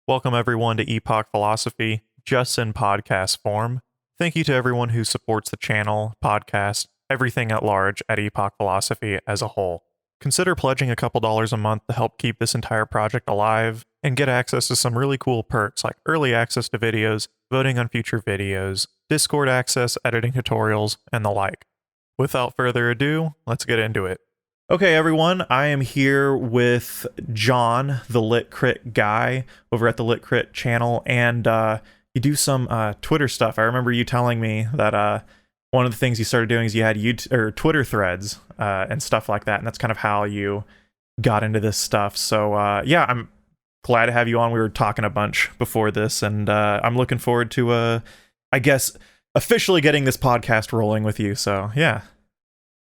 Welcome everyone to Epoch Philosophy, just in podcast form. Thank you to everyone who supports the channel, podcast, everything at large at Epoch Philosophy as a whole. Consider pledging a couple dollars a month to help keep this entire project alive and get access to some really cool perks like early access to videos, voting on future videos, Discord access, editing tutorials, and the like. Without further ado, let's get into it. Okay, everyone, I am here with John, the thelitcritguy, over at the litcrit channel, and you do some Twitter stuff. I remember you telling me that one of the things you started doing is you had Twitter threads and stuff like that, and that's kind of how you got into this stuff. So yeah, I'm glad to have you on. We were talking a bunch before this, and I'm looking forward to, I guess, officially getting this podcast rolling with you. So yeah.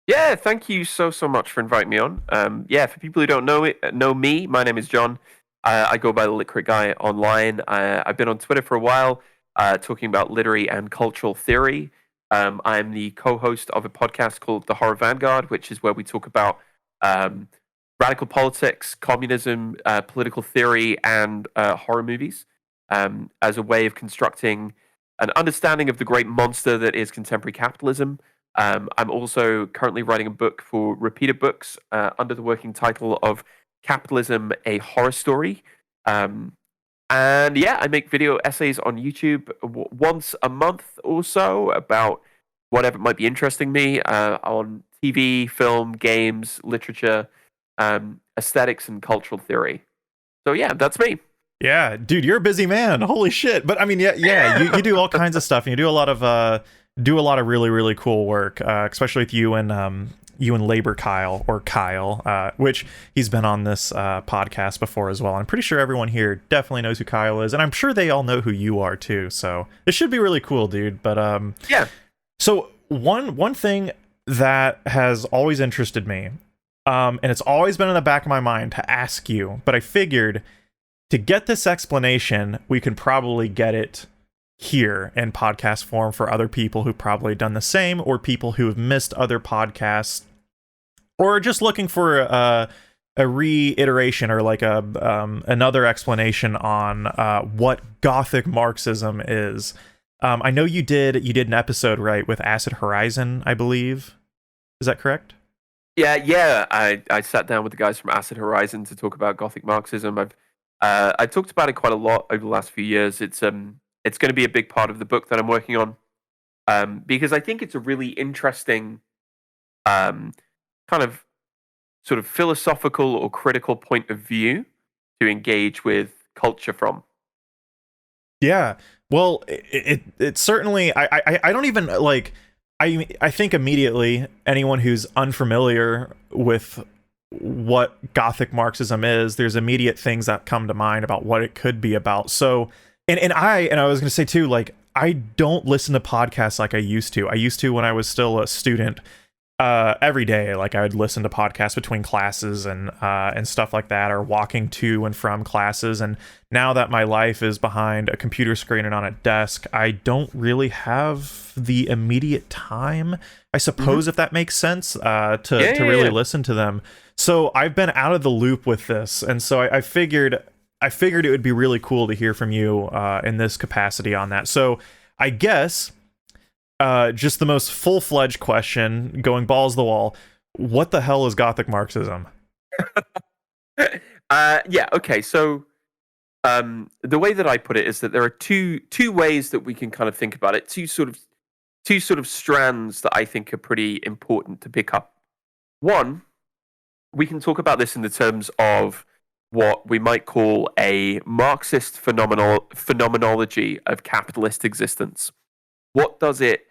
Yeah, thank you so much for inviting me on. Yeah, for people who don't know me, my name is John. I go by the Lit Guy online. I've been on Twitter for a while, talking about literary and cultural theory. I'm the co-host of a podcast called The Horror Vanguard, which is where we talk about radical politics, communism, political theory, and horror movies as a way of constructing an understanding of the great monster that is contemporary capitalism. I'm also currently writing a book for Repeated Books under the working title of Capitalism, a Horror Story. And yeah, I make video essays on YouTube once a month or so about whatever might be interesting me on TV, film, games, literature, aesthetics, and cultural theory. So yeah, that's me. Yeah, dude, you're a busy man. Holy shit. But I mean, yeah, you do all kinds of stuff, and you do a lot of really, really cool work, especially with you and Labor Kyle, or Kyle, which he's been on this podcast before as well. I'm pretty sure everyone here definitely knows who Kyle is, and I'm sure they all know who you are too. So it should be really cool, dude. But yeah. So one thing that has always interested me, and it's always been in the back of my mind to ask you, but I figured to get this explanation, we can probably get it here in podcast form for other people who've probably done the same, or people who have missed other podcasts, or just looking for a reiteration or like another explanation on what Gothic Marxism is. I know you did an episode, right, with Acid Horizon, I believe. Is that correct? Yeah. I sat down with the guys from Acid Horizon to talk about Gothic Marxism. I've talked about it quite a lot over the last few years. It's going to be a big part of the book that I'm working on, because I think it's a really interesting kind of sort of philosophical or critical point of view to engage with culture from. Yeah, well, it certainly, I don't even like, I think immediately anyone who's unfamiliar with what Gothic Marxism is, there's immediate things that come to mind about what it could be about. So, and I was going to say too, like, I don't listen to podcasts like I used to. I used to when I was still a student. Every day, like, I would listen to podcasts between classes and stuff like that, or walking to and from classes. And now that my life is behind a computer screen and on a desk, I don't really have the immediate time, I suppose, if that makes sense, to really listen to them. So I've been out of the loop with this, and so I figured it would be really cool to hear from you in this capacity on that. So I guess, just the most full-fledged question, going balls to the wall, what the hell is Gothic Marxism? Yeah, okay, so the way that I put it is that there are two ways that we can kind of think about it, two sort of strands that I think are pretty important to pick up. One, we can talk about this in the terms of what we might call a Marxist phenomenology of capitalist existence. What does it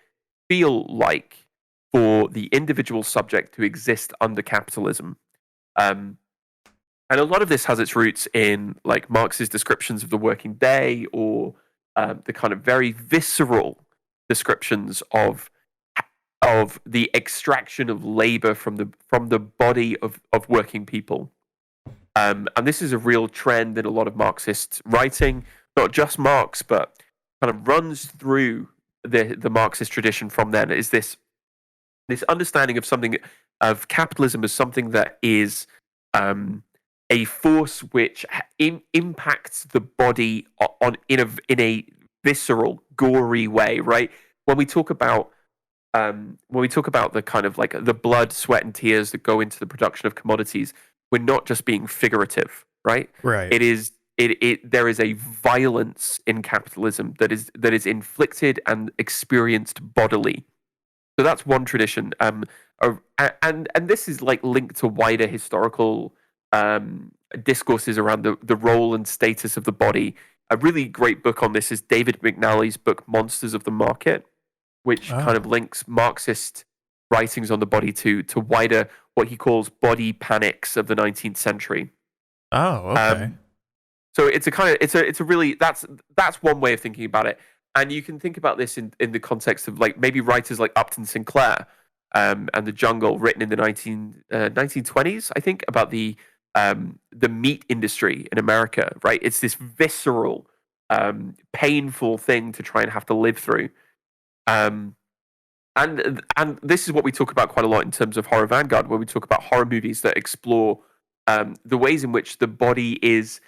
feel like for the individual subject to exist under capitalism? And a lot of this has its roots in like Marx's descriptions of the working day, or the kind of very visceral descriptions of the extraction of labor from the body of working people. And this is a real trend in a lot of Marxist writing, not just Marx, but kind of runs through the Marxist tradition from then. Is this understanding of something, of capitalism as something that is a force which impacts the body in a visceral, gory way, right? When we talk about the kind of like the blood, sweat, and tears that go into the production of commodities, we're not just being figurative, right? Right. It is there is a violence in capitalism that is inflicted and experienced bodily. So that's one tradition. And this is like linked to wider historical discourses around the role and status of the body. A really great book on this is David McNally's book Monsters of the Market, which kind of links Marxist writings on the body to wider what he calls body panics of the 19th century. Oh, okay. So it's a really that's one way of thinking about it, and you can think about this in the context of like maybe writers like Upton Sinclair and The Jungle, written in the 1920s, I think, about the meat industry in America. Right, it's this visceral, painful thing to try and have to live through. And this is what we talk about quite a lot in terms of Horror Vanguard, where we talk about horror movies that explore the ways in which the body is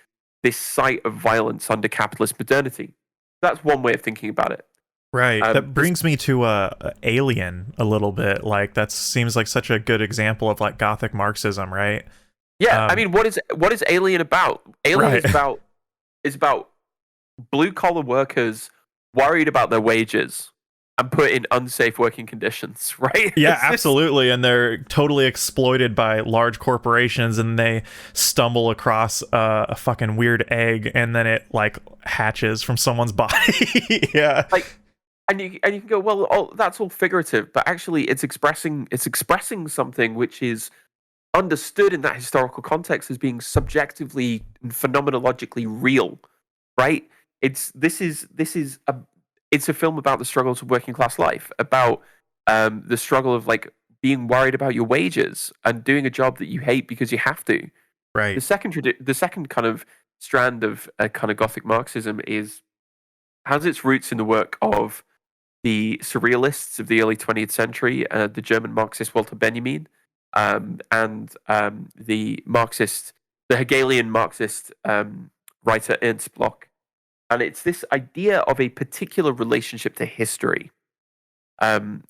this site of violence under capitalist modernity. That's one way of thinking about it. Right. That brings me to Alien a little bit. Like that seems like such a good example of like Gothic Marxism, right? Yeah, I mean, what is Alien about? Alien is about blue collar workers worried about their wages and put in unsafe working conditions, right? Yeah, absolutely. And they're totally exploited by large corporations, and they stumble across a fucking weird egg, and then it like hatches from someone's body. Yeah. Like, and you can go, well, that's all figurative, but actually it's expressing something which is understood in that historical context as being subjectively and phenomenologically real, right? It's a film about the struggles of working class life, about the struggle of like being worried about your wages and doing a job that you hate because you have to. Right. The second kind of strand of kind of Gothic Marxism has its roots in the work of the surrealists of the early 20th century, the German Marxist Walter Benjamin, and the Hegelian Marxist writer Ernst Bloch. And it's this idea of a particular relationship to history. And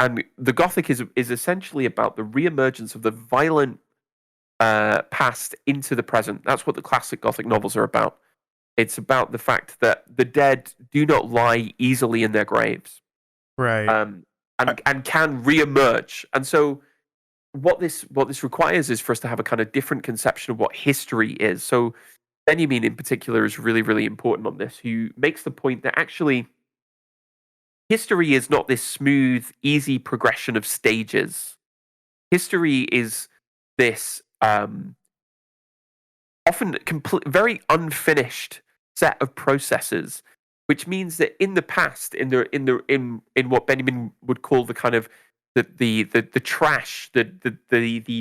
the Gothic is essentially about the reemergence of the violent past into the present. That's what the classic Gothic novels are about. It's about the fact that the dead do not lie easily in their graves. Right. And can reemerge. And so what this requires is for us to have a kind of different conception of what history is. So Benjamin in particular is really, really important on this, who makes the point that actually history is not this smooth, easy progression of stages. History is this often very unfinished set of processes, which means that in the past, in what Benjamin would call the kind of the trash, the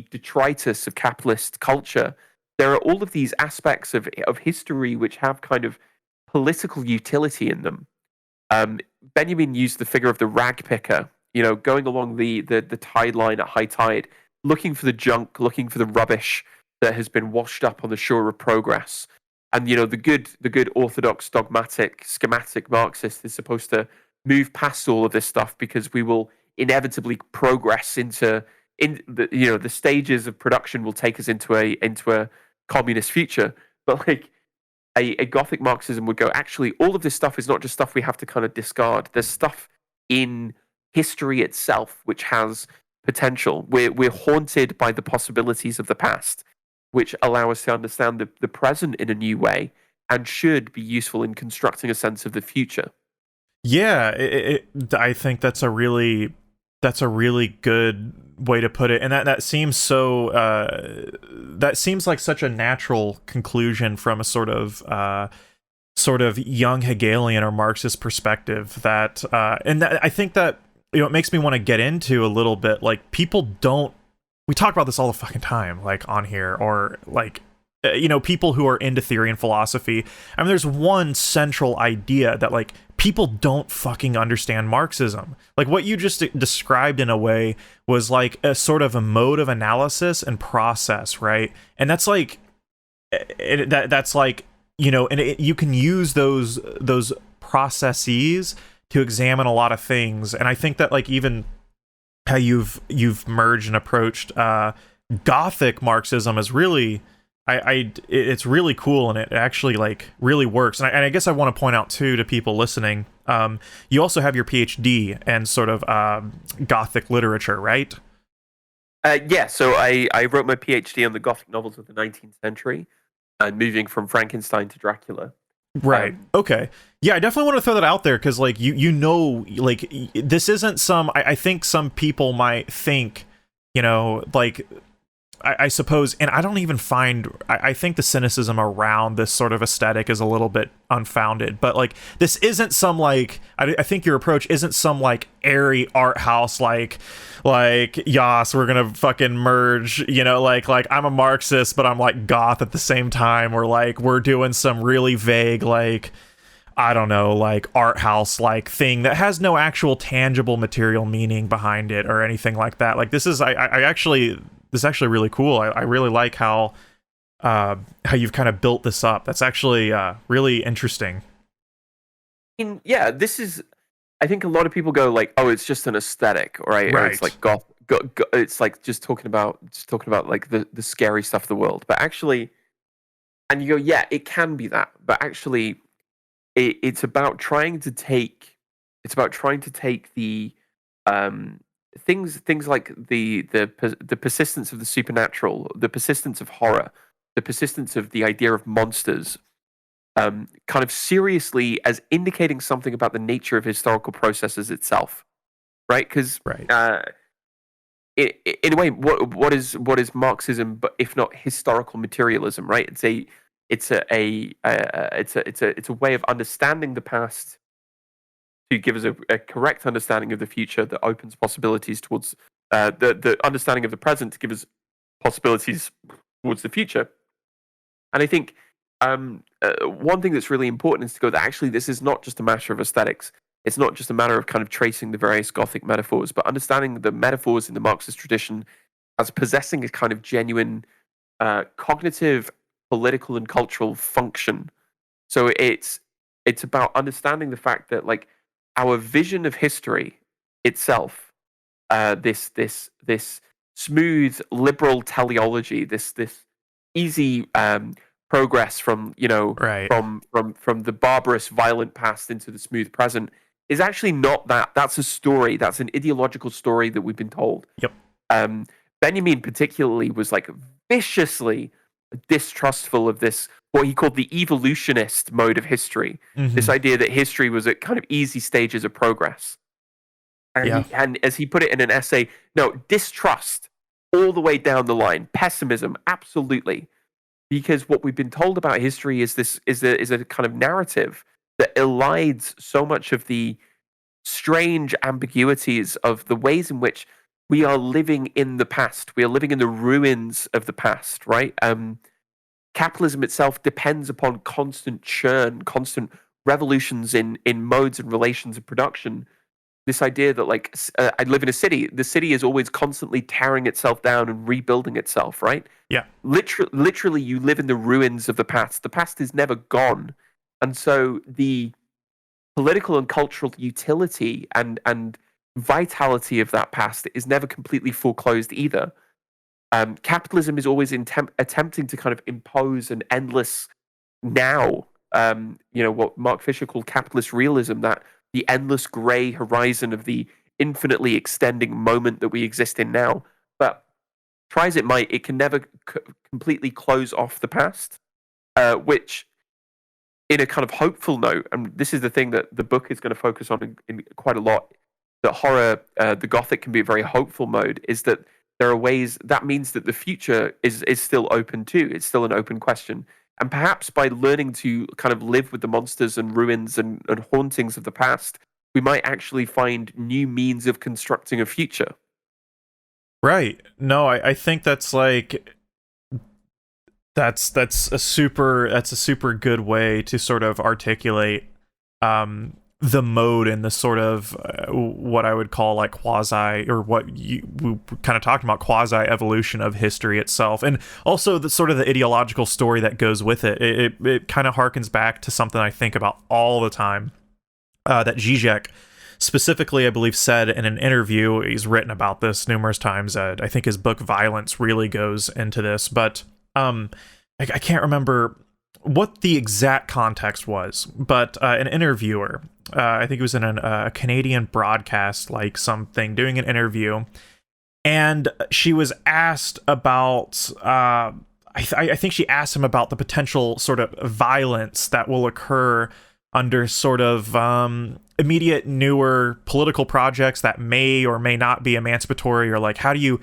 detritus of capitalist culture, there are all of these aspects of history which have kind of political utility in them. Benjamin used the figure of the rag picker, going along the tide line at high tide, looking for the junk, looking for the rubbish that has been washed up on the shore of progress. And the good orthodox, dogmatic, schematic Marxist is supposed to move past all of this stuff because we will inevitably progress into the stages of production will take us into a communist future. But like a Gothic Marxism would go, actually, all of this stuff is not just stuff we have to kind of discard. There's stuff in history itself which has potential. We're haunted by the possibilities of the past, which allow us to understand the present in a new way and should be useful in constructing a sense of the future. Yeah, I think that's a really good way to put it, and that seems so that seems like such a natural conclusion from a sort of young Hegelian or Marxist perspective, that and that, I think that it makes me want to get into a little bit, like, we talk about this all the fucking time, like on here, or like people who are into theory and philosophy. I mean, there's one central idea that like people don't fucking understand Marxism. Like what you just described in a way was like a sort of a mode of analysis and process, right? And that's like that's like, and you can use those processes to examine a lot of things. And I think that, like, even how you've merged and approached Gothic Marxism is really, it's really cool, and it actually like really works. And I guess I want to point out too to people listening, you also have your PhD and sort of Gothic literature, right? Yeah, so I wrote my PhD on the Gothic novels of the 19th century, moving from Frankenstein to Dracula. Right. Okay. Yeah, I definitely want to throw that out there, because like like this isn't some. I think some people might think, like, I suppose, and I don't even find. I think the cynicism around this sort of aesthetic is a little bit unfounded. But like, this isn't some like. I think your approach isn't some like airy art house like yas, we're gonna fucking merge, like I'm a Marxist but I'm like goth at the same time, or like we're doing some really vague, like, I don't know, like art house like thing that has no actual tangible material meaning behind it or anything like that. Like, this is this is actually really cool. I really like how you've kind of built this up. That's actually really interesting. Yeah, this is. I think a lot of people go like, "Oh, it's just an aesthetic, right? Or it's like goth. It's like just talking about like the scary stuff of the world." But actually, and you go, "Yeah, it can be that." But actually, it's about trying to take. It's about trying to take the things like the persistence of the supernatural, the persistence of horror, the persistence of the idea of monsters, kind of seriously as indicating something about the nature of historical processes itself, right? Because Right. In a way, what is Marxism, but if not historical materialism, right? It's a way of understanding the past to give us a correct understanding of the future that opens possibilities towards the understanding of the present to give us possibilities towards the future. And I think one thing that's really important is to go that actually this is not just a matter of aesthetics. It's not just a matter of kind of tracing the various Gothic metaphors, but understanding the metaphors in the Marxist tradition as possessing a kind of genuine cognitive, political, and cultural function. So it's about understanding the fact that like our vision of history itself, this smooth liberal teleology, this easy progress from Right. from the barbarous violent past into the smooth present is actually not that. That's a story. That's an ideological story that we've been told. Yep. Benjamin particularly was like viciously distrustful of this, what he called the evolutionist mode of history. Mm-hmm. This idea that history was at kind of easy stages of progress. And, Yeah. and as he put it in an essay, no, distrust all the way down the line, pessimism, absolutely. Because what we've been told about history is a kind of narrative that elides so much of the strange ambiguities of the ways in which we are living in the past. We are living in the ruins of the past, right? Capitalism itself depends upon constant churn, constant revolutions in modes and relations of production. This idea that like I live in a city, the city is always constantly tearing itself down and rebuilding itself, right? Yeah. Literally, you live in the ruins of the past. The past is never gone, and so the political and cultural utility and vitality of that past is never completely foreclosed either. Capitalism is always attempting to kind of impose an endless now. What Mark Fisher called capitalist realism, that the endless gray horizon of the infinitely extending moment that we exist in now. But try as it might, it can never completely close off the past, which, in a kind of hopeful note, and this is the thing that the book is going to focus on in quite a lot, that horror, the Gothic can be a very hopeful mode, is that there are ways that means that the future is still open too. It's still an open question. And perhaps by learning to kind of live with the monsters and ruins and hauntings of the past, we might actually find new means of constructing a future. Right. No, I think that's like that's a super good way to sort of articulate the mode and the sort of what I would call like quasi, or what we kind of talked about, quasi evolution of history itself, and also the sort of the ideological story that goes with it. It kind of harkens back to something I think about all the time, that Zizek specifically, I believe, said in an interview. He's written about this numerous times. I think his book Violence really goes into this, but I can't remember what the exact context was, but an interviewer, I think it was in a Canadian broadcast, like something, doing an interview, and she was asked about, I think she asked him about the potential sort of violence that will occur under sort of immediate newer political projects that may or may not be emancipatory, or like how do you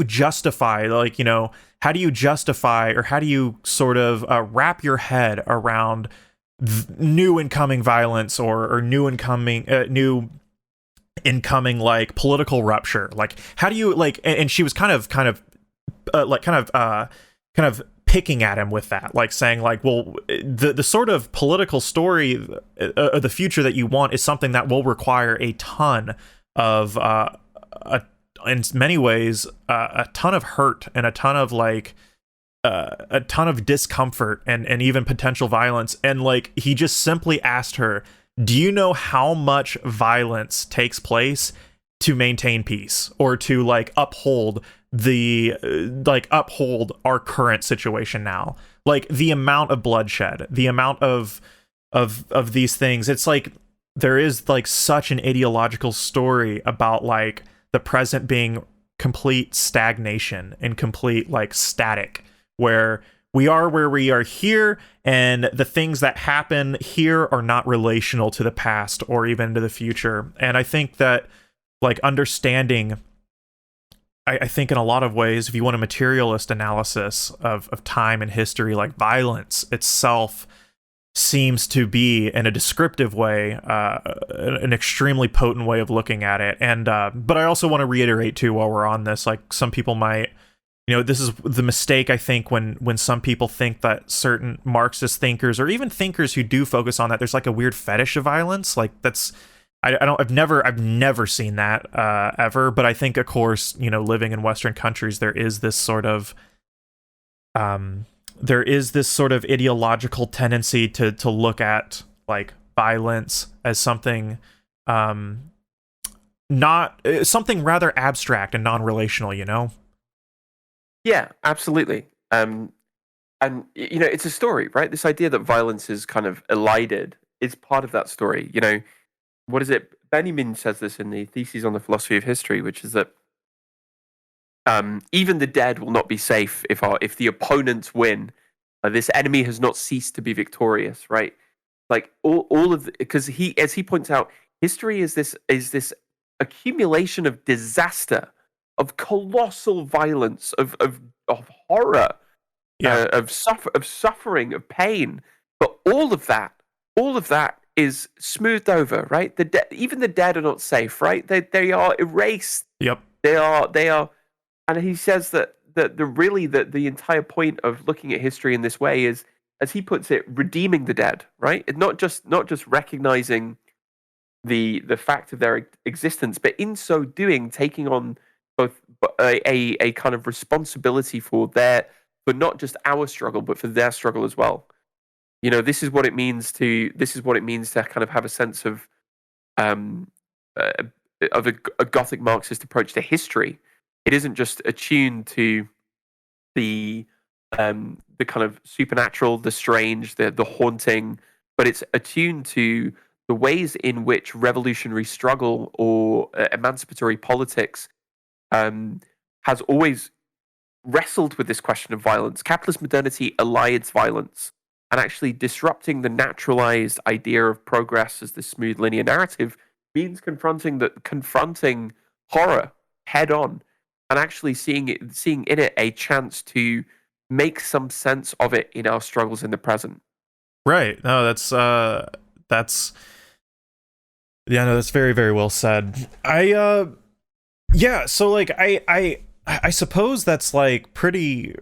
justify, like, you know, how do you justify, or how do you sort of wrap your head around new incoming violence, or new incoming like political rupture? Like, how do you, like, and she was kind of picking at him with that, like saying like, well, the sort of political story of the future that you want is something that will require a ton of in many ways a ton of hurt, and a ton of like a ton of discomfort, and even potential violence. And like, he just simply asked her, do you know how much violence takes place to maintain peace, or to like uphold our current situation now? Like, the amount of bloodshed, the amount of these things. It's like there is like such an ideological story about like the present being complete stagnation and complete like static, where we are here, and the things that happen here are not relational to the past or even to the future. And I think that, like, understanding, I think in a lot of ways, if you want a materialist analysis of time and history, like, violence itself seems to be, in a descriptive way, an extremely potent way of looking at it. And but I also want to reiterate too, while we're on this, like, some people might, you know, this is the mistake, I think, when some people think that certain Marxist thinkers, or even thinkers who do focus on that, there's like a weird fetish of violence. Like, that's, I've never seen that ever. But I think, of course, you know, living in Western countries, there is this sort of ideological tendency to look at like violence as something not something rather abstract and non-relational, you know? Yeah, absolutely. And you know, it's a story, right? This idea that violence is kind of elided is part of that story. You know, what is it? Benjamin says this in the Theses on the Philosophy of History, which is that even the dead will not be safe if the opponents win. This enemy has not ceased to be victorious, right? Like all of because as he points out, history is this accumulation of disaster, of colossal violence, of horror, Yeah. of suffering, of pain. But all of that is smoothed over, right? Even the dead are not safe, right? They are erased. Yep. They are, and he says that the entire point of looking at history in this way is, as he puts it, redeeming the dead, right? Not just recognizing the fact of their existence, but in so doing, taking on both a kind of responsibility for not just our struggle, but for their struggle as well. You know, this is what it means to kind of have a sense of uh, a Gothic Marxist approach to history. It isn't just attuned to the kind of supernatural, the strange, the haunting, but it's attuned to the ways in which revolutionary struggle or emancipatory politics has always wrestled with this question of violence. Capitalist modernity elides violence, and actually disrupting the naturalized idea of progress as this smooth linear narrative means confronting horror head on, and actually seeing in it a chance to make some sense of it in our struggles in the present. Right. No, that's yeah, no, that's very, very well said. Yeah, so like I suppose that's like pretty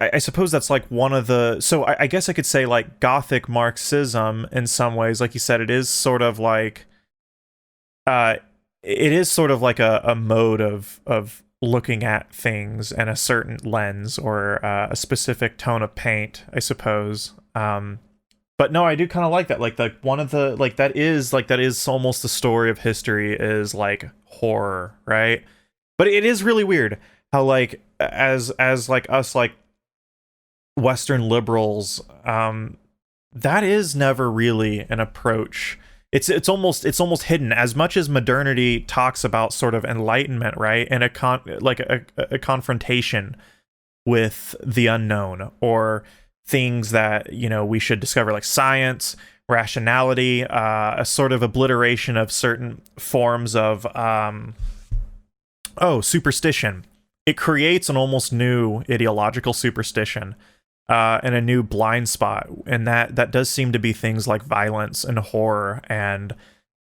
I suppose that's like one of the. So I guess I could say like Gothic Marxism in some ways, like you said, it is sort of like, uh, it is sort of like a mode of looking at things in a certain lens or a specific tone of paint, I suppose. But no, I do kind of like that. Like one of the that is almost the story of history is like horror, right? But it is really weird how like as like us like Western liberals, that is never really an approach. It's almost hidden as much as modernity talks about sort of enlightenment, right? And a confrontation with the unknown or things that we should discover, like science, rationality, a sort of obliteration of certain forms of superstition. It creates an almost new ideological superstition, and a new blind spot, and that does seem to be things like violence and horror and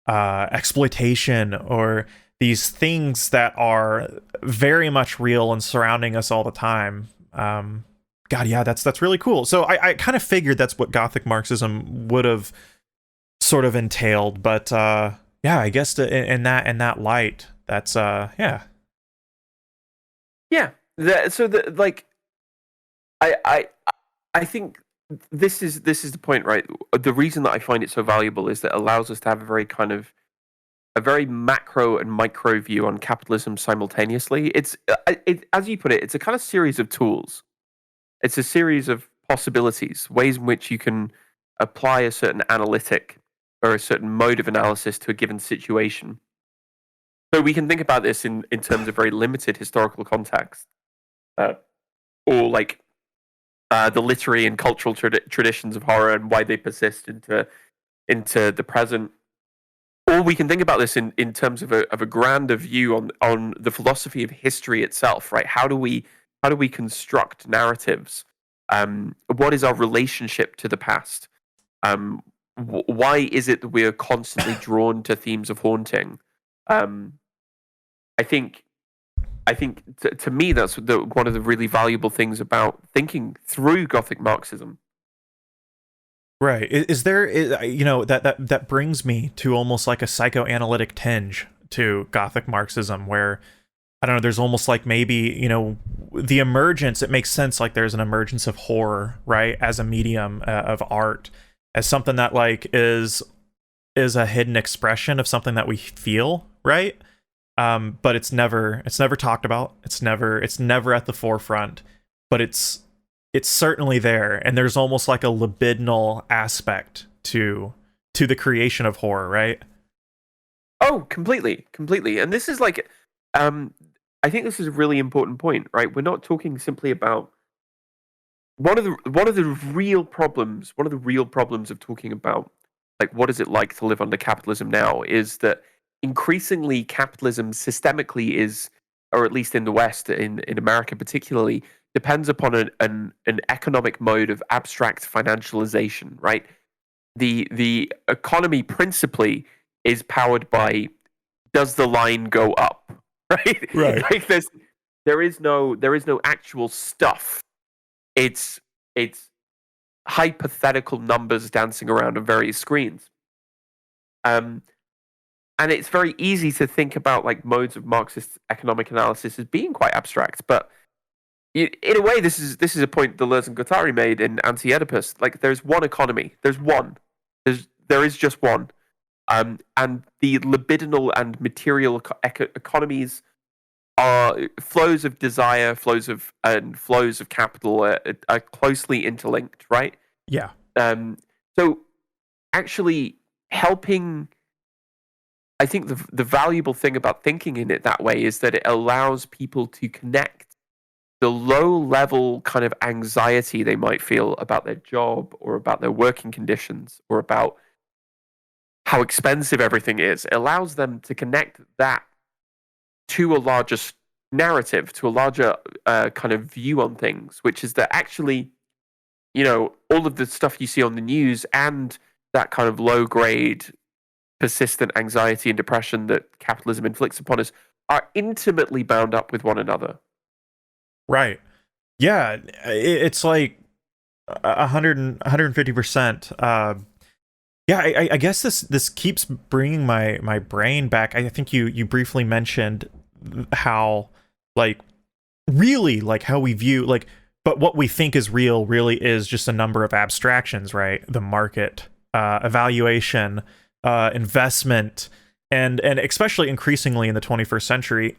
exploitation, or these things that are very much real and surrounding us all the time. God, yeah, that's really cool. So I kind of figured that's what Gothic Marxism would have sort of entailed, but yeah, I guess in that light, that's yeah. Yeah. Like I think this is the point, right? The reason that I find it so valuable is that it allows us to have a very macro and micro view on capitalism simultaneously. As you put it, it's a kind of series of tools. It's a series of possibilities, ways in which you can apply a certain analytic or a certain mode of analysis to a given situation. So we can think about this in terms of very limited historical context, or like the literary and cultural traditions of horror and why they persist into the present. Or we can think about this in terms of a grander view on the philosophy of history itself, right? How do we construct narratives? What is our relationship to the past? Why is it that we are constantly drawn to themes of haunting? I think to me that's one of the really valuable things about thinking through Gothic Marxism. Right. Is there, that brings me to almost like a psychoanalytic tinge to Gothic Marxism, where I don't know, there's almost like maybe, the emergence, it makes sense, like there's an emergence of horror, right, as a medium of art, as something that like is a hidden expression of something that we feel, right? But it's never talked about. It's never at the forefront, but it's certainly there, and there's almost like a libidinal aspect to the creation of horror, right? Oh, completely. And this is like, I think this is a really important point, right? We're not talking simply about one of the real problems. One of the real problems of talking about like what is it like to live under capitalism now is that increasingly capitalism systemically is, or at least in the West, in America particularly, depends upon an economic mode of abstract financialization, right? The economy principally is powered by, does the line go up? Right? Right. Like there is no actual stuff. It's hypothetical numbers dancing around on various screens. Um and it's very easy to think about like modes of Marxist economic analysis as being quite abstract, but in a way, this is a point Deleuze and Guattari made in Anti-Oedipus. Like, there's one economy. There's one. There is just one. And the libidinal and material economies are flows of desire, flows of capital are closely interlinked, right? Yeah. So actually helping. I think the valuable thing about thinking in it that way is that it allows people to connect the low level kind of anxiety they might feel about their job or about their working conditions or about how expensive everything is. It allows them to connect that to a larger narrative, to a larger kind of view on things, which is that actually, all of the stuff you see on the news and that kind of low grade, persistent anxiety and depression that capitalism inflicts upon us are intimately bound up with one another. Right. Yeah, it's like 150%. Yeah, I guess this keeps bringing my brain back. I think you briefly mentioned how, like, really, like, how we view, like, but what we think is real really is just a number of abstractions, right? The market, evaluation, investment, and especially increasingly in the 21st century,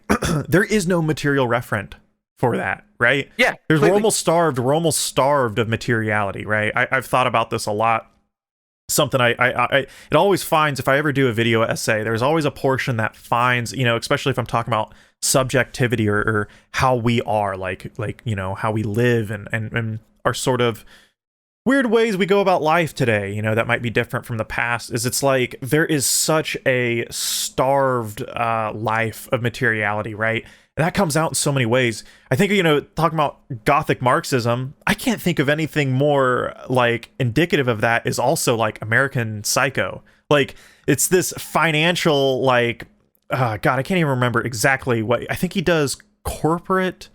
there is no material referent for that, right? Yeah, There's completely. we're almost starved of materiality, right? I've thought about this a lot. Something it always finds, if I ever do a video essay, there's always a portion that finds, especially if I'm talking about subjectivity, or how we are, like how we live, and our sort of weird ways we go about life today, that might be different from the past. It's like there is such a starved life of materiality, right? And that comes out in so many ways. I think, talking about Gothic Marxism, I can't think of anything more, like, indicative of that is also, like, American Psycho. Like, it's this financial, like, God, I can't even remember exactly what. I think he does corporate.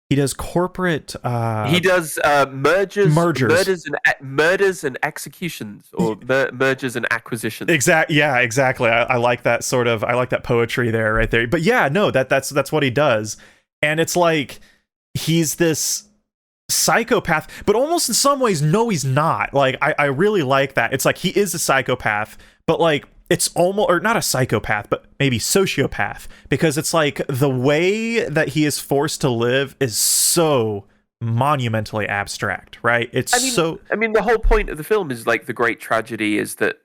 He does corporate. He does mergers, mergers, murders and executions, or mergers and acquisitions. Yeah, exactly. I like that sort of. I like that poetry there, right there. But yeah, no, that's what he does, and it's like he's this psychopath, but almost in some ways, no, he's not. Like, I really like that. It's like he is a psychopath, but, like, it's almost, or not a psychopath, but maybe sociopath, because it's like the way that he is forced to live is so monumentally abstract, right? I mean, the whole point of the film is, like, the great tragedy is that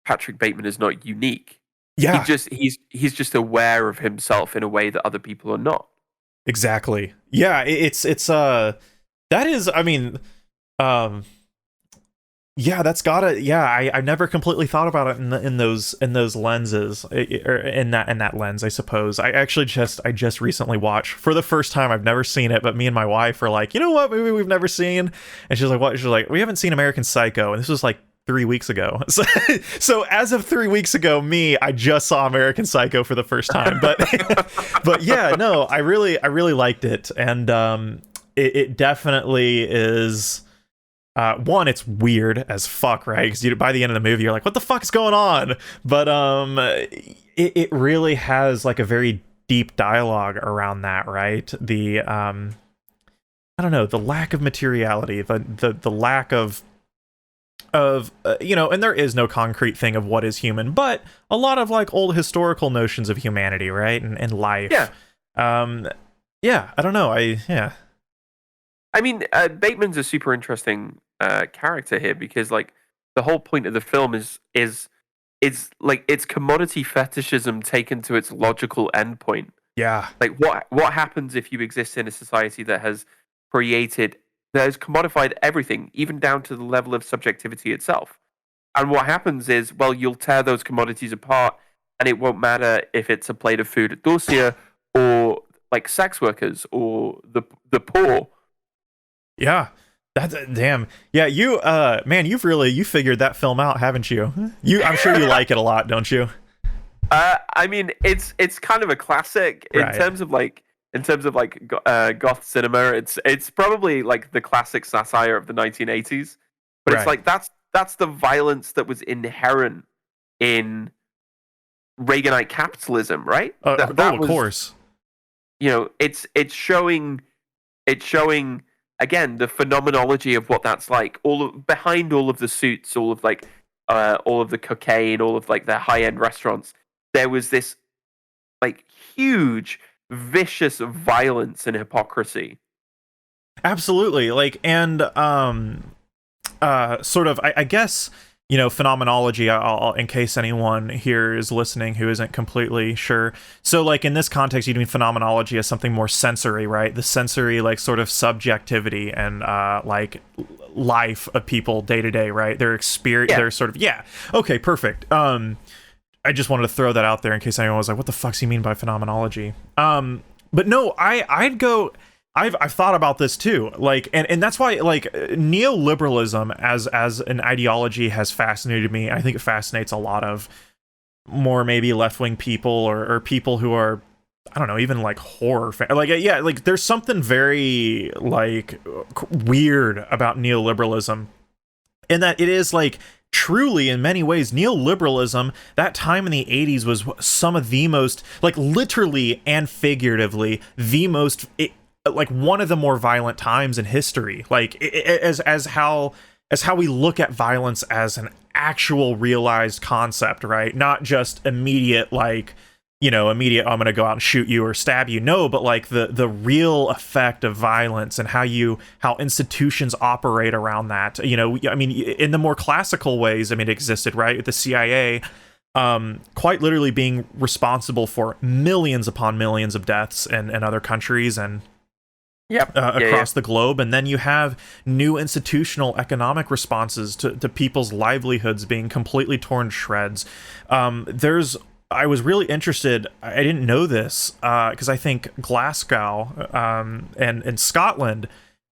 Patrick Bateman is not unique. Yeah, He's just aware of himself in a way that other people are not. exactly. Yeah, that is, I mean, yeah, that's gotta. Yeah, I never completely thought about it in those lenses, or in that lens, I suppose. I just recently watched for the first time. I've never seen it, but me and my wife are like, you know what movie we've never seen? And she's like, what? She's like, we haven't seen American Psycho, and this was like 3 weeks ago. So as of 3 weeks ago, I just saw American Psycho for the first time. But but yeah, no, I really liked it, and it definitely is. One, it's weird as fuck, right? Because by the end of the movie, you're like, what the fuck is going on? But it really has, like, a very deep dialogue around that, right? The I don't know, the lack of materiality, the lack of and there is no concrete thing of what is human, but a lot of, like, old historical notions of humanity, right? And life. Yeah. Yeah, I don't know. I mean, Bateman's a super interesting character here, because, like, the whole point of the film is like, it's commodity fetishism taken to its logical endpoint. Yeah. Like, what happens if you exist in a society that has commodified everything, even down to the level of subjectivity itself? And what happens is, well, you'll tear those commodities apart, and it won't matter if it's a plate of food at Dorsia, or, like, sex workers, or the poor. Yeah. That's damn. Yeah, you figured that film out, haven't you? I'm sure you like it a lot, don't you? I mean, it's kind of a classic in Right. terms of goth cinema. It's probably, like, the classic satire of the 1980s. But it's Right. like that's the violence that was inherent in Reaganite capitalism, right? That Of was, course. it's showing again the phenomenology of what that's like. Behind all of the suits, all of the cocaine, all of, like, the high-end restaurants, there was this, like, huge vicious violence and hypocrisy. Absolutely. Like, and sort of, I guess, phenomenology, in case anyone here is listening who isn't completely sure. So, like, in this context, you mean phenomenology as something more sensory, right? The sensory, like, sort of subjectivity and like, life of people day to day, right? Their experience, Yeah. their sort of, yeah. Okay, perfect. I just wanted to throw that out there in case anyone was like, what the fuck's he mean by phenomenology? But no, I'd go. I've thought about this too, like, and that's why, like, neoliberalism as an ideology has fascinated me. I think it fascinates a lot of more maybe left-wing people, or people who are I don't know, even like horror like yeah, like there's something very like weird about neoliberalism in that it is like truly in many ways neoliberalism that time in the 80s was some of the most, like literally and figuratively, the most like one of the more violent times in history, like as how we look at violence as an actual realized concept, right? Not just immediate, like, you know, immediate, I'm gonna go out and shoot you or stab you. No, but like the real effect of violence and how institutions operate around that. You know, I mean, in the more classical ways, I mean, it existed, right? The CIA quite literally being responsible for millions upon millions of deaths in other countries and across the globe. And then you have new institutional economic responses to people's livelihoods being completely torn to shreds. I was really interested, I didn't know this, because I think Glasgow and Scotland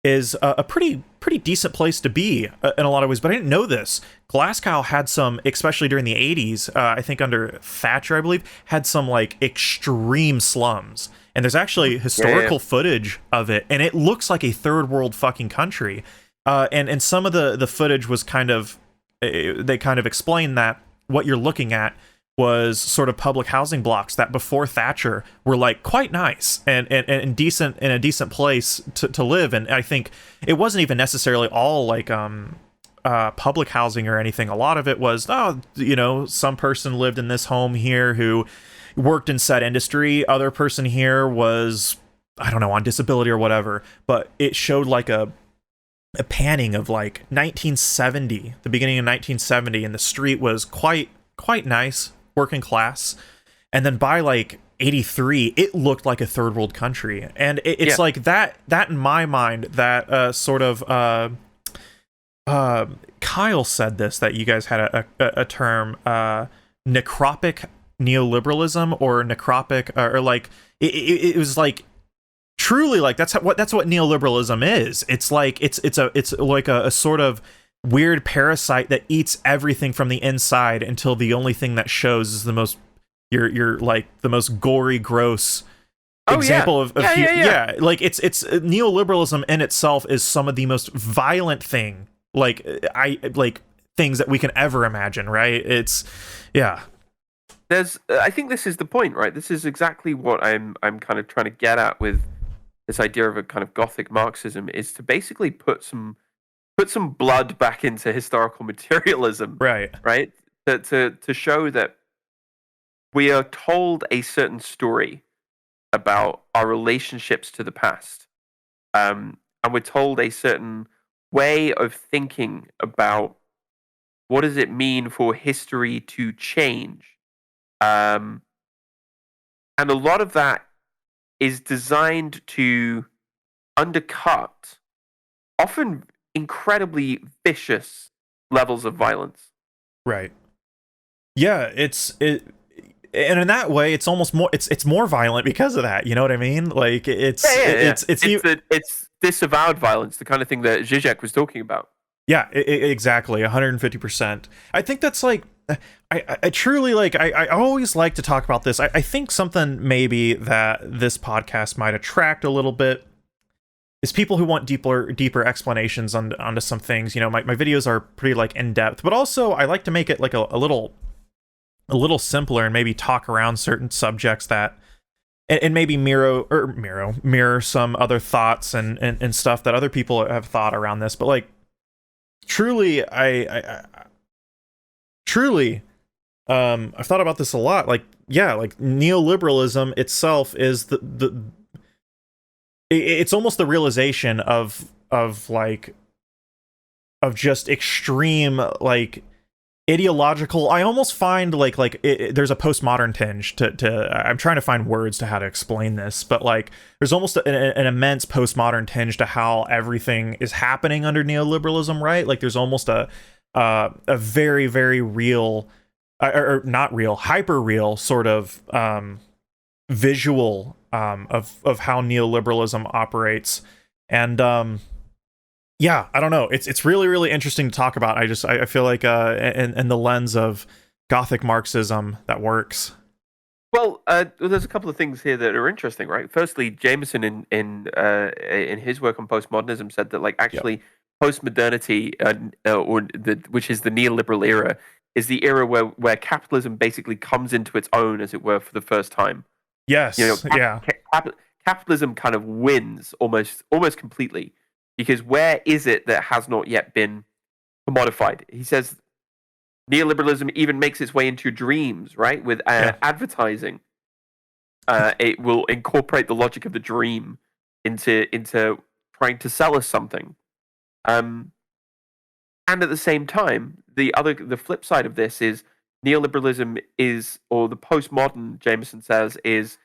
is a pretty decent place to be in a lot of ways, but I didn't know this. Glasgow had some, especially during the 80s, I think under Thatcher, I believe, had some like extreme slums. And there's actually historical footage of it, and it looks like a third world fucking country. And some of the footage was kind of, they kind of explained that what you're looking at was sort of public housing blocks that before Thatcher were like quite nice and decent, in a decent place to live. And I think it wasn't even necessarily all like public housing or anything. A lot of it was, you know, some person lived in this home here who worked in said industry. Other person here was, I don't know, on disability or whatever. But it showed like a panning of like 1970, the beginning of 1970, and the street was quite nice, working class. And then by like 83, it looked like a third world country. And it's like that in my mind, that sort of Kyle said this, that you guys had a term, necropic neoliberalism, or necropic, or like it was like truly like that's what neoliberalism is. It's like it's like a sort of weird parasite that eats everything from the inside until the only thing that shows is the most you're like the most gory, gross example of like it's neoliberalism in itself is some of the most violent thing things that we can ever imagine, right? It's there's I think this is the point, right? This is exactly what I'm kind of trying to get at with this idea of a kind of Gothic Marxism, is to basically put some blood back into historical materialism, right? To show that we are told a certain story about our relationships to the past, and we're told a certain way of thinking about what does it mean for history to change, and a lot of that is designed to undercut often incredibly vicious levels of violence. Right. Yeah, and in that way, it's almost more. It's more violent because of that. You know what I mean? Like it's disavowed violence, the kind of thing that Zizek was talking about. Yeah, exactly, 150%. I think that's like, I truly like. I always like to talk about this. I think something maybe that this podcast might attract a little bit is people who want deeper explanations onto some things. You know, my videos are pretty like in depth, but also I like to make it like a little simpler and maybe talk around certain subjects that and maybe mirror some other thoughts and stuff that other people have thought around this. But like truly, I've thought about this a lot. Like, yeah, like neoliberalism itself is it's almost the realization of just extreme like ideological. I almost find there's a postmodern tinge to I'm trying to find words to how to explain this, but like there's almost an immense postmodern tinge to how everything is happening under neoliberalism, right? Like there's almost a very, very real or not real, hyper real sort of visual of how neoliberalism operates. And yeah, I don't know. It's really, really interesting to talk about. I feel like in the lens of Gothic Marxism, that works. Well, there's a couple of things here that are interesting, right? Firstly, Jameson in his work on postmodernism said that like Yep. actually post-modernity which is the neoliberal era is the era where capitalism basically comes into its own, as it were, for the first time. You know, Yes. Yeah. capitalism kind of wins almost completely, because where is it that has not yet been commodified? He says neoliberalism even makes its way into your dreams, right? With Yeah. advertising, it will incorporate the logic of the dream into trying to sell us something. Um, and at the same time, the flip side of this is neoliberalism is, or the postmodern, Jameson says, is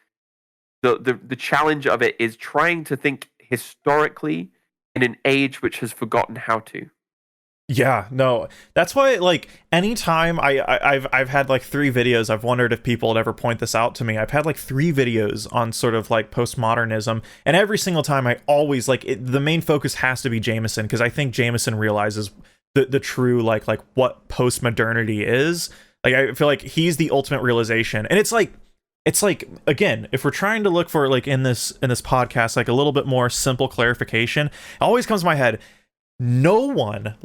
the challenge of it is trying to think historically in an age which has forgotten how to. Yeah, no, that's why, like, anytime I've had like 3 videos. I've wondered if people would ever point this out to me. I've had like 3 videos on sort of like postmodernism, and every single time I always like the main focus has to be Jameson, because I think Jameson realizes the true like what postmodernity is. Like, I feel like he's the ultimate realization, and it's like, again, if we're trying to look for like in this podcast like a little bit more simple clarification, it always comes to my head. No one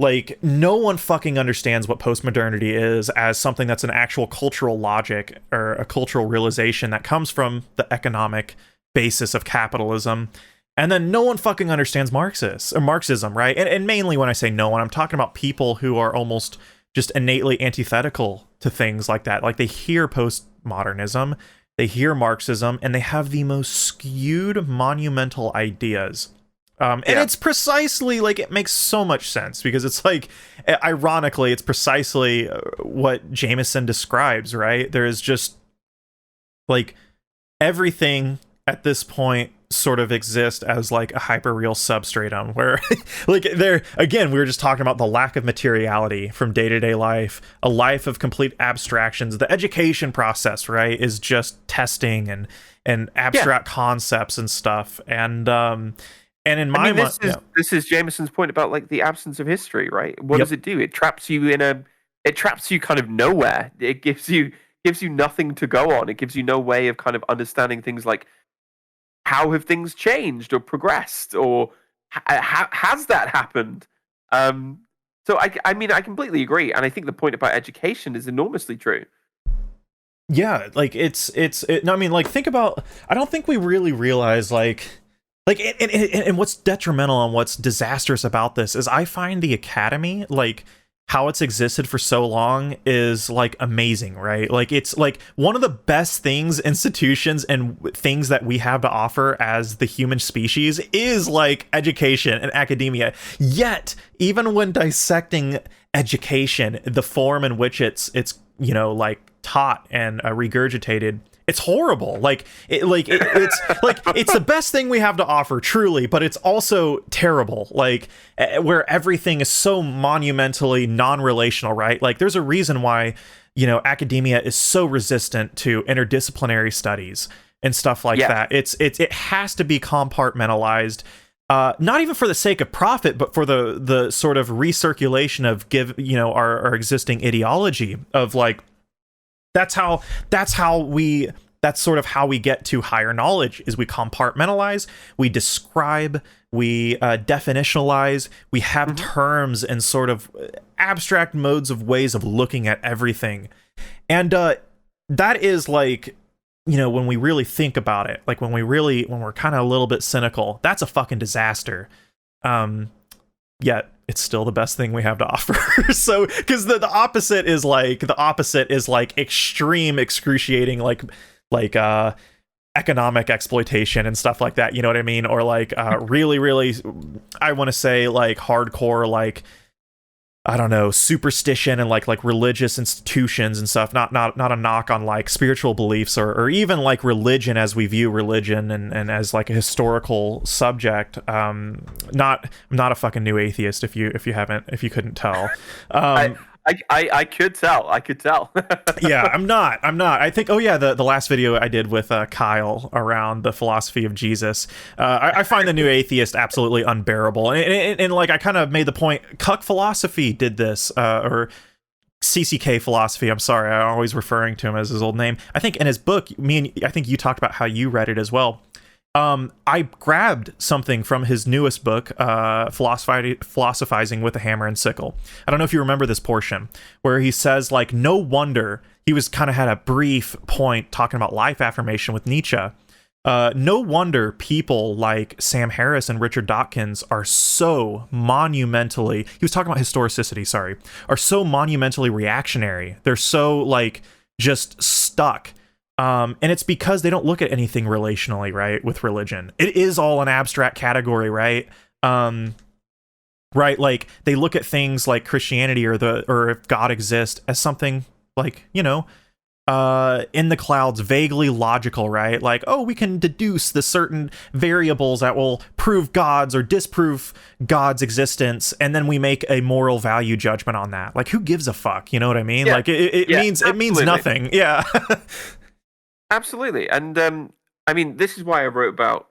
fucking understands what postmodernity is as something that's an actual cultural logic or a cultural realization that comes from the economic basis of capitalism. And then no one fucking understands Marxism, right? And mainly when I say no one, I'm talking about people who are almost just innately antithetical to things like that. Like, they hear postmodernism, they hear Marxism, and they have the most skewed monumental ideas. And it's precisely like, it makes so much sense, because it's like, ironically, it's precisely what Jameson describes, right? There is just like everything at this point sort of exists as like a hyperreal substratum where like there again, we were just talking about the lack of materiality from day-to-day life, a life of complete abstractions. The education process, right, is just testing and abstract concepts and stuff. And in my mind, this is Jameson's point about like the absence of history, right? What does it do? It traps you kind of nowhere. It gives you nothing to go on. It gives you no way of kind of understanding things like how have things changed or progressed, or has that happened? So I mean, I completely agree, and I think the point about education is enormously true. Yeah, like no, I mean, like, think about, I don't think we really realize and what's detrimental and what's disastrous about this is I find the academy, like, how it's existed for so long is like amazing, right? Like, it's like one of the best things, institutions and things that we have to offer as the human species is like education and academia. Yet, even when dissecting education, the form in which it's like taught and regurgitated, it's horrible. It's like it's the best thing we have to offer, truly, but it's also terrible. Like, where everything is so monumentally non-relational, right? Like, there's a reason why, academia is so resistant to interdisciplinary studies and stuff like that. It has to be compartmentalized. Not even for the sake of profit, but for the sort of recirculation of our existing ideology of like, that's sort of how we get to higher knowledge, is we compartmentalize, we describe, we definitionalize, we have terms and sort of abstract modes of ways of looking at everything. And that is like, when we really think about it, like when we're kind of a little bit cynical, that's a fucking disaster. Yet it's still the best thing we have to offer. So, because the opposite is like extreme, excruciating, like economic exploitation and stuff like that. You know what I mean? Or like really, really, I want to say like hardcore, like, I don't know, superstition and like religious institutions and stuff. Not a knock on like spiritual beliefs or even like religion as we view religion and as like a historical subject. I'm not a fucking new atheist if you couldn't tell. I could tell. Yeah, I'm not. I think, the last video I did with Kyle around the philosophy of Jesus, I find the new atheist absolutely unbearable. And like, I kind of made the point, cuck philosophy did this, or CCK philosophy. I'm sorry, I'm always referring to him as his old name. I think in his book, I think you talked about how you read it as well. I grabbed something from his newest book, Philosophizing with a Hammer and Sickle. I don't know if you remember this portion where he says, like, no wonder he was kind of had a brief point talking about life affirmation with Nietzsche. No wonder people like Sam Harris and Richard Dawkins are so monumentally, he was talking about historicity, sorry, are so monumentally reactionary. They're so, like, just stuck. And it's because they don't look at anything relationally, right, with religion. It is all an abstract category, right? Right, like, they look at things like Christianity or if God exists as something like, you know, in the clouds, vaguely logical, right? Like, oh, we can deduce the certain variables that will prove God's or disprove God's existence, and then we make a moral value judgment on that. Like, who gives a fuck? You know what I mean? Yeah. Like, it means nothing. Yeah. Absolutely. And I mean, this is why I wrote about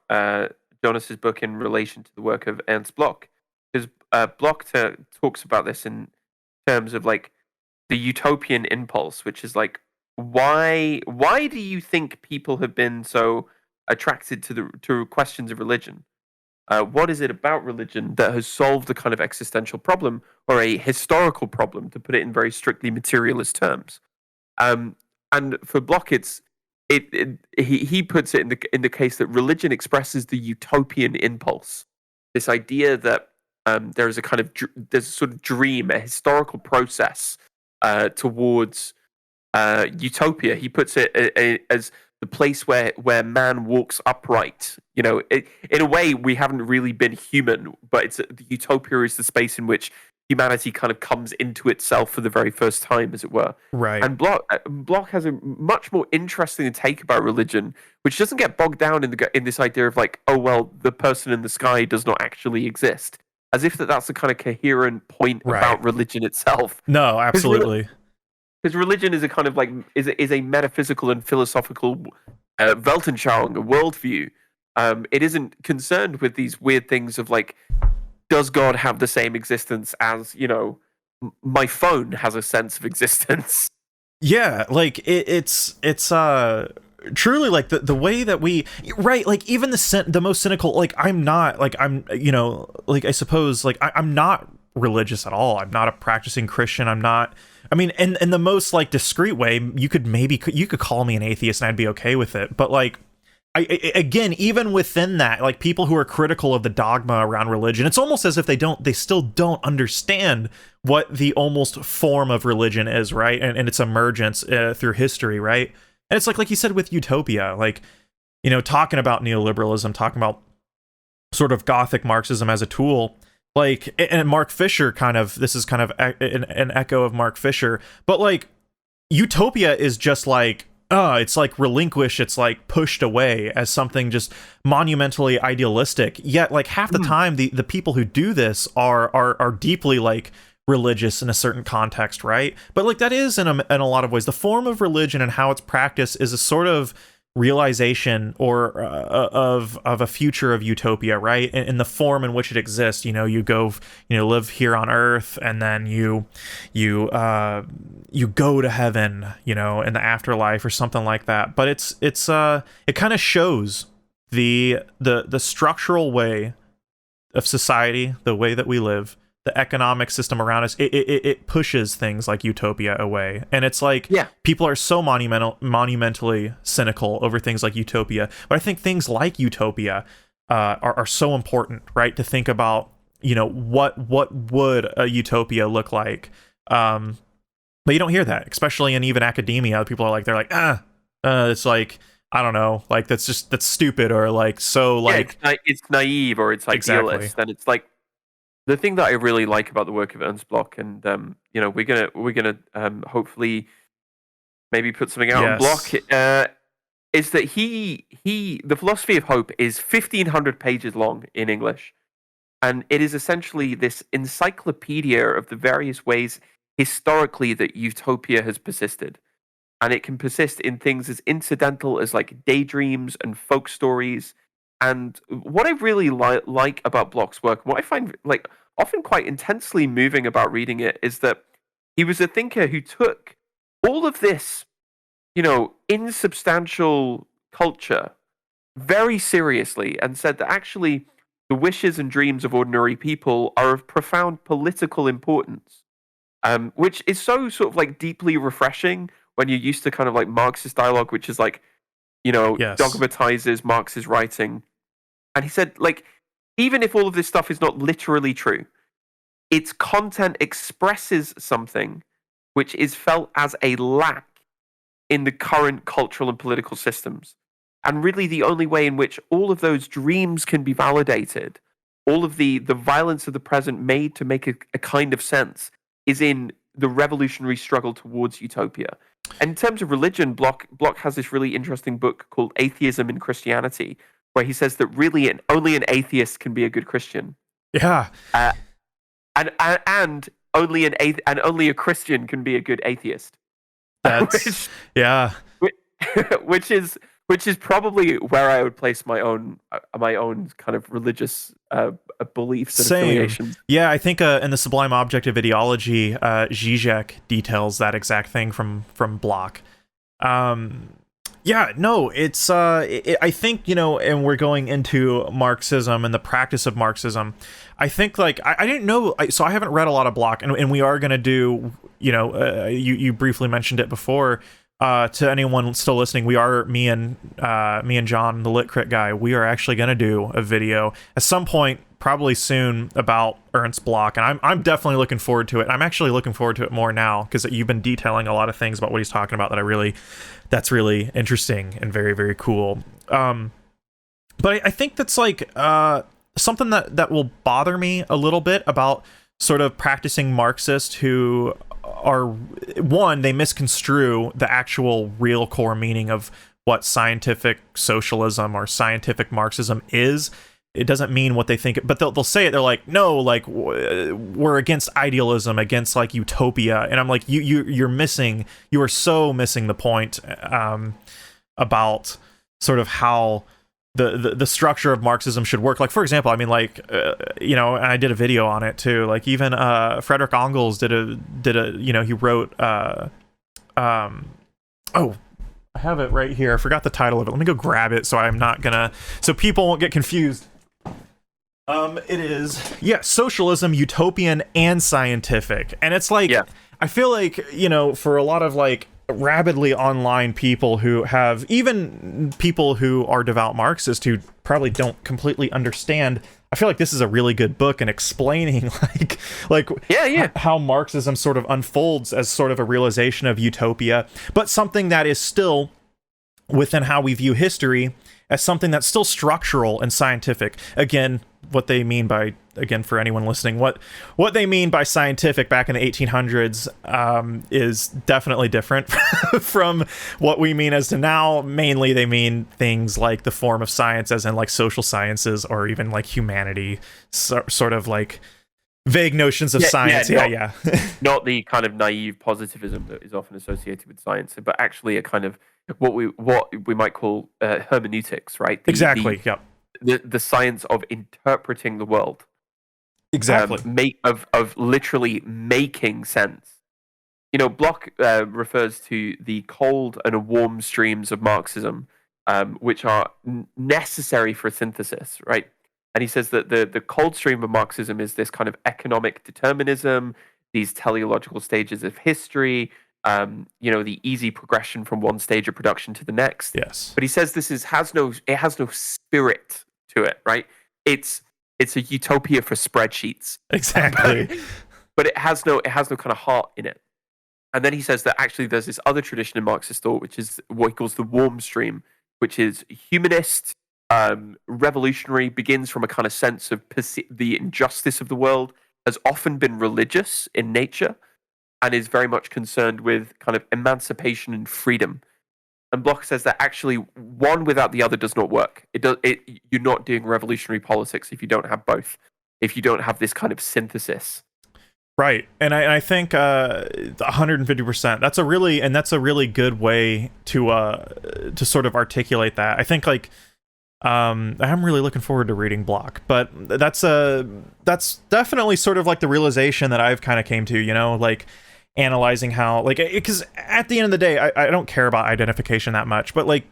Jonas's book in relation to the work of Ernst Bloch, because Bloch talks about this in terms of, like, the utopian impulse, which is like, why do you think people have been so attracted to questions of religion? What is it about religion that has solved a kind of existential problem or a historical problem, to put it in very strictly materialist terms? And for Bloch, he puts it in the case that religion expresses the utopian impulse, this idea that there is a kind of there's a sort of dream, a historical process towards utopia. He puts it as the place where man walks upright. You know, in a way, we haven't really been human, but the utopia is the space in which humanity kind of comes into itself for the very first time, as it were. Right. And Bloch has a much more interesting take about religion, which doesn't get bogged down in this idea of, like, oh, well, the person in the sky does not actually exist, as if that's the kind of coherent point about religion itself. No, absolutely. Because religion is a kind of, like, is a metaphysical and philosophical Weltanschauung, a worldview. It isn't concerned with these weird things of, like, does God have the same existence as, you know, my phone has a sense of existence? Yeah, like it's truly, like, the way that we, right, like, even the most cynical, like, I'm not, like, I'm, you know, like, I suppose, like, I'm not religious at all. I'm not a practicing Christian. I'm not, I mean, in the most, like, discreet way, you could call me an atheist and I'd be okay with it. But, like, again, even within that, like, people who are critical of the dogma around religion, it's almost as if they still don't understand what the almost form of religion is, right? And its emergence through history, right? And it's like you said with utopia, like, you know, talking about neoliberalism, talking about sort of Gothic Marxism as a tool, like, and Mark Fisher this is kind of an echo of Mark Fisher, but, like, utopia is just like, it's like relinquished, it's like pushed away as something just monumentally idealistic. Yet, like, half the time, the people who do this are deeply, like, religious in a certain context, right? But, like, that is in a lot of ways the form of religion, and how it's practiced is a sort of realization or of a future of utopia, right? In the form in which it exists. You know, you go, you know, live here on Earth, and then you go to heaven, you know, in the afterlife or something like that. But it kind of shows the structural way of society, the way that we live, the economic system around us. It pushes things like utopia away, and it's like, yeah, people are so monumentally cynical over things like utopia. But I think things like utopia are so important, right? To think about, you know, what would a utopia look like. But you don't hear that, especially in even academia. People are like, it's like, I don't know, like, that's stupid, or like, so, like, it's naive, or it's idealist. Exactly. And it's like, the thing that I really like about the work of Ernst Bloch, and you know, we're gonna hopefully maybe put something out on Bloch, is that the philosophy of hope is 1,500 pages long in English, and it is essentially this encyclopedia of the various ways historically that utopia has persisted. And it can persist in things as incidental as, like, daydreams and folk stories. And what I really like about Bloch's work, what I find, like, often quite intensely moving about reading it, is that he was a thinker who took all of this, insubstantial culture very seriously and said that actually the wishes and dreams of ordinary people are of profound political importance, which is so sort of like deeply refreshing when you're used to kind of like Marxist dialogue, which is like, Yes. dogmatizes Marx's writing. And he said, like, even if all of this stuff is not literally true, its content expresses something which is felt as a lack in the current cultural and political systems. And really, the only way in which all of those dreams can be validated, all of the violence of the present made to make a kind of sense, is in the revolutionary struggle towards utopia. And in terms of religion, Bloch has this really interesting book called Atheism in Christianity, where he says that really only an atheist can be a good Christian. Yeah. And only only a Christian can be a good atheist. That's which is probably where I would place my own kind of religious beliefs and affiliations. Yeah, I think in the Sublime Object of Ideology, Zizek details that exact thing from Bloch. Yeah, no, it's I think, and we're going into Marxism and the practice of Marxism. I think, like, I didn't know, so I haven't read a lot of Bloch, and we are going to do, you briefly mentioned it before. To anyone still listening, we are, me and John, the Lit Crit Guy, we are actually going to do a video at some point, probably soon, about Ernst Bloch, and I'm definitely looking forward to it. I'm actually looking forward to it more now because you've been detailing a lot of things about what he's talking about that's really interesting and very, very cool. But I think that's like something that will bother me a little bit about sort of practicing Marxists who are, one, they misconstrue the actual real core meaning of what scientific socialism or scientific Marxism is. It doesn't mean what they think, but they'll say it. They're like, no, like we're against idealism, against like utopia, and I'm like, you are so missing the point about sort of how the structure of Marxism should work. Like, for example, I mean, like, and I did a video on it too. Like, even Frederick Engels did a he wrote oh, I have it right here. I forgot the title of it. Let me go grab it so people won't get confused. It is, Socialism, Utopian, and Scientific. And it's like, I feel like, for a lot of like rabidly online people who have, even people who are devout Marxists who probably don't completely understand, I feel like this is a really good book in explaining how Marxism sort of unfolds as sort of a realization of utopia, but something that is still within how we view history as something that's still structural and scientific. Again, what they mean by, for anyone listening, what they mean by scientific back in the 1800s is definitely different from what we mean as to now. Mainly, they mean things like the form of science, as in like social sciences or even like humanity, sort of like vague notions of science. Not the kind of naive positivism that is often associated with science, but actually a kind of what we might call hermeneutics, right? The science of interpreting the world. Exactly. Of literally making sense. Bloch refers to the cold and warm streams of Marxism, which are necessary for synthesis, right? And he says that the cold stream of Marxism is this kind of economic determinism, these teleological stages of history, the easy progression from one stage of production to the next. Yes. But he says it has no spirit to it, right? It's a utopia for spreadsheets. Exactly. But it has no kind of heart in it. And then he says that actually there's this other tradition in Marxist thought, which is what he calls the warm stream, which is humanist, revolutionary, begins from a kind of sense of the injustice of the world, has often been religious in nature, and is very much concerned with kind of emancipation and freedom. And Bloch says that actually one without the other does not work. You're not doing revolutionary politics if you don't have both, if you don't have this kind of synthesis. Right, and I think 150%. That's a really good way to sort of articulate that. I think like I'm really looking forward to reading Bloch, but that's definitely sort of like the realization that I've kind of came to. Like analyzing how, like, because at the end of the day, I don't care about identification that much, but like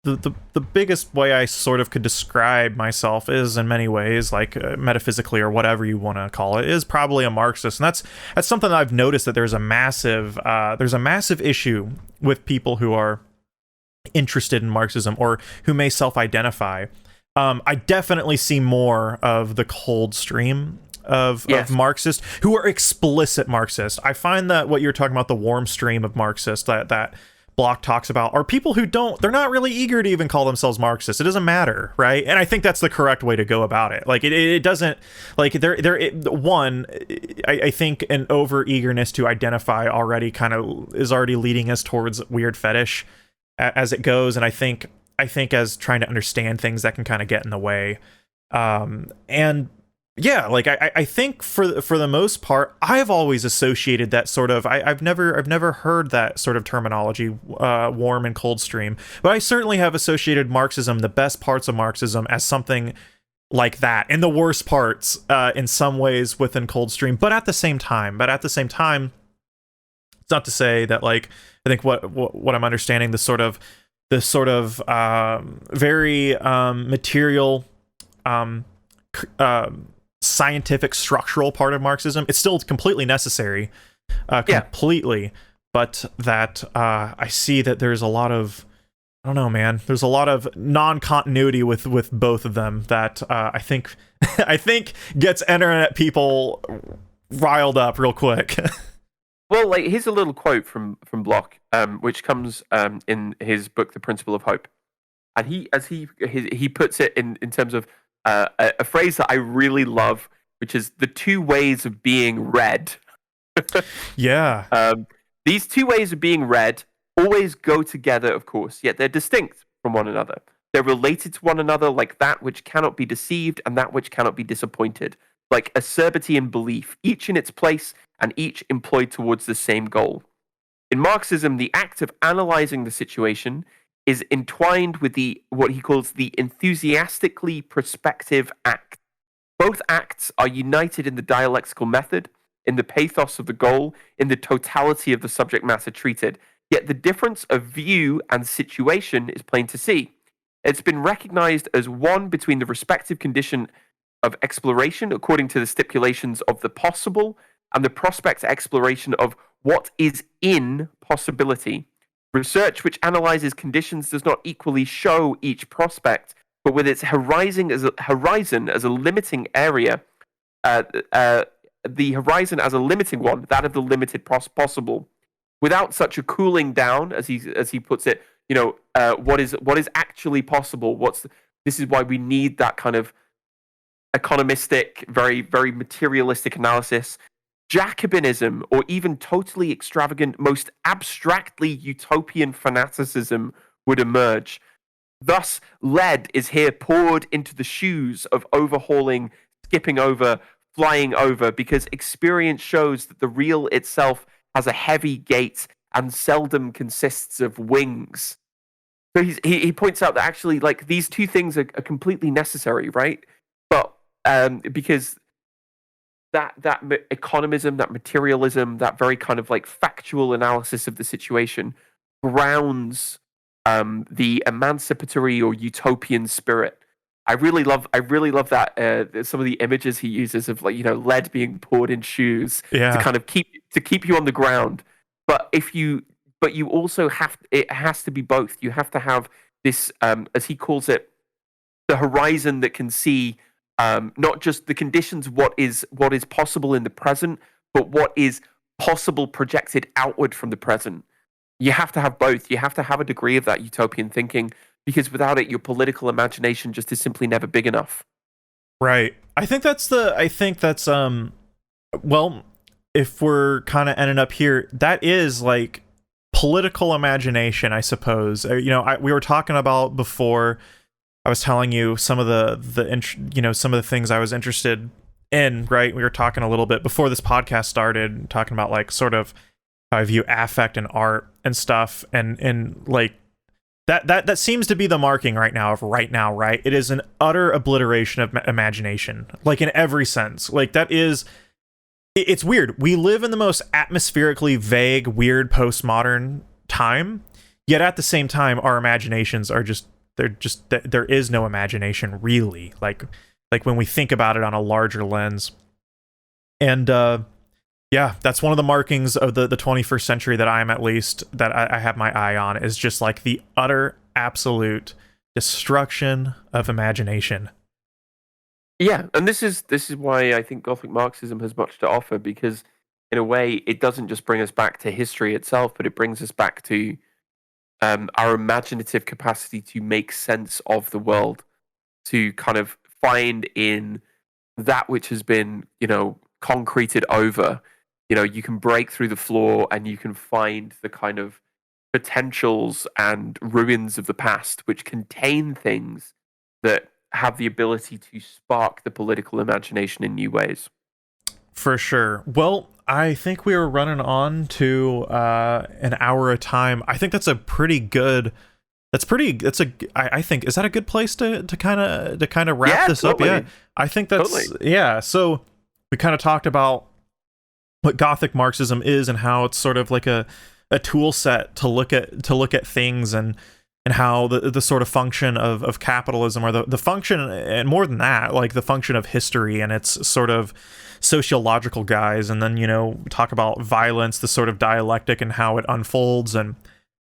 the biggest way I sort of could describe myself is in many ways, like metaphysically or whatever you want to call it, is probably a Marxist. And that's something that I've noticed, that there's a massive issue with people who are interested in Marxism or who may self-identify. I definitely see more of the cold stream of Marxists who are explicit Marxists. I find that what you're talking about, the warm stream of Marxists that Bloch talks about, are people who they're not really eager to even call themselves Marxists. It doesn't matter, right? And I think that's the correct way to go about it. Like it doesn't, like I think an over eagerness to identify already kind of is already leading us towards weird fetish as it goes. And I think as trying to understand things, that can kind of get in the way. And yeah, like I think for the most part, I've always associated that sort of, I've never heard that sort of terminology, warm and cold stream, but I certainly have associated Marxism, the best parts of Marxism, as something like that, and the worst parts in some ways within cold stream. But at the same time, it's not to say that, like, I think what I'm understanding, this sort of very material, scientific structural part of Marxism, it's still completely necessary, completely, but that I see that there's a lot of, I don't know, man, there's a lot of non-continuity with both of them that I think gets internet people riled up real quick. Well, like, here's a little quote from Bloch, which comes in his book, The Principle of Hope, and he puts it in terms of a phrase that I really love, which is the two ways of being read. Yeah. These two ways of being read always go together, of course, yet they're distinct from one another. They're related to one another, like that which cannot be deceived and that which cannot be disappointed, like acerbity and belief, each in its place and each employed towards the same goal. In Marxism, the act of analyzing the situation is entwined with what he calls the enthusiastically prospective act. Both acts are united in the dialectical method, in the pathos of the goal, in the totality of the subject matter treated. Yet the difference of view and situation is plain to see. It's been recognized as one between the respective condition of exploration according to the stipulations of the possible and the prospect exploration of what is in possibility. Research which analyzes conditions does not equally show each prospect, but with its horizon as a limiting area, the horizon as a limiting one, that of the limited possible. Without such a cooling down, as he puts it, what is actually possible? This is why we need that kind of economistic, very, very materialistic analysis. Jacobinism, or even totally extravagant, most abstractly utopian fanaticism would emerge. Thus, lead is here poured into the shoes of overhauling, skipping over, flying over, because experience shows that the real itself has a heavy gait and seldom consists of wings. So he points out that actually, like, these two things are completely necessary, right? But because that economism, that materialism, that very kind of like factual analysis of the situation grounds the emancipatory or utopian spirit. I really love that some of the images he uses of, like, lead being poured in shoes to kind of keep you on the ground. But you also it has to be both. You have to have this, as he calls it, the horizon that can see not just the conditions, what is possible in the present, but what is possible projected outward from the present. You have to have both. You have to have a degree of that utopian thinking, because without it, your political imagination just is simply never big enough. Right. I think that's well, if we're kind of ending up here, that is like political imagination, I suppose. We were talking about before. I was telling you some of some of the things I was interested in, right? We were talking a little bit before this podcast started, talking about, like, sort of how I view affect and art and stuff, and like that seems to be the marking right now, right? It is an utter obliteration of imagination, like, in every sense. Like, that is, it's weird. We live in the most atmospherically vague, weird postmodern time, yet at the same time, our imaginations are just there is no imagination really. Like when we think about it on a larger lens, and yeah, that's one of the markings of the 21st century that I'm at least that I have my eye on is just like the utter absolute destruction of imagination. Yeah, and this is why I think Gothic Marxism has much to offer, because in a way it doesn't just bring us back to history itself, but it brings us back to our imaginative capacity to make sense of the world, to kind of find in that which has been, concreted over. You can break through the floor and you can find the kind of potentials and ruins of the past, which contain things that have the ability to spark the political imagination in new ways. For sure. Well, I think we were running on to an hour of time. I think that's a pretty good. I think, is that a good place to kind of wrap Yeah, this totally. up? Yeah, I think that's Totally. yeah. So we kind of talked about what Gothic Marxism is and how it's sort of like a tool set to look at things, and how the sort of function of capitalism, or the function, and more than that, like the function of history and its sort of sociological guise. And then talk about violence, the sort of dialectic and how it unfolds, and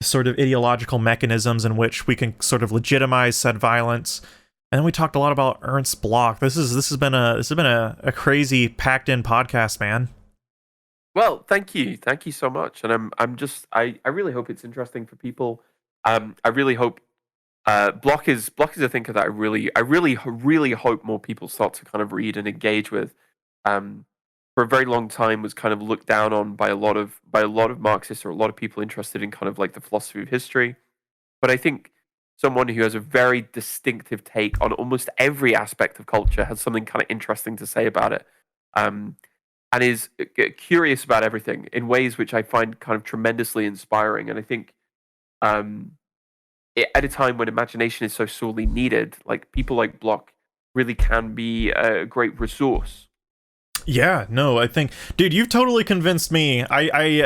sort of ideological mechanisms in which we can sort of legitimize said violence. And then we talked a lot about Ernst Bloch. This has been a crazy packed in podcast, man. Well, thank you so much, and I really hope it's interesting for people. I really hope Block is a thinker that I really hope more people start to kind of read and engage with. Um, for a very long time, was kind of looked down on by a lot of Marxists, or a lot of people interested in kind of like the philosophy of history. But I think someone who has a very distinctive take on almost every aspect of culture has something kind of interesting to say about it. Um, and is curious about everything in ways which I find kind of tremendously inspiring. And I think um, at a time when imagination is so sorely needed, like people like Block really can be a great resource. Yeah, no, I think, dude, you've totally convinced me. I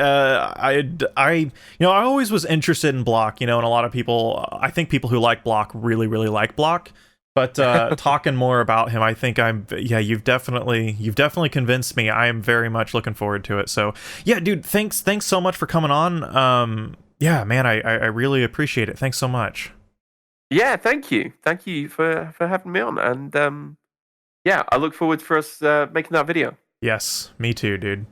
always was interested in Block, and a lot of people, I think people who like Block really, really like Block. But talking more about him, I think yeah, you've definitely convinced me. I am very much looking forward to it. So yeah, dude, thanks so much for coming on. Yeah, man, I really appreciate it. Thanks so much. Yeah, thank you for having me on, and yeah, I look forward for us making that video. Yes, me too, dude.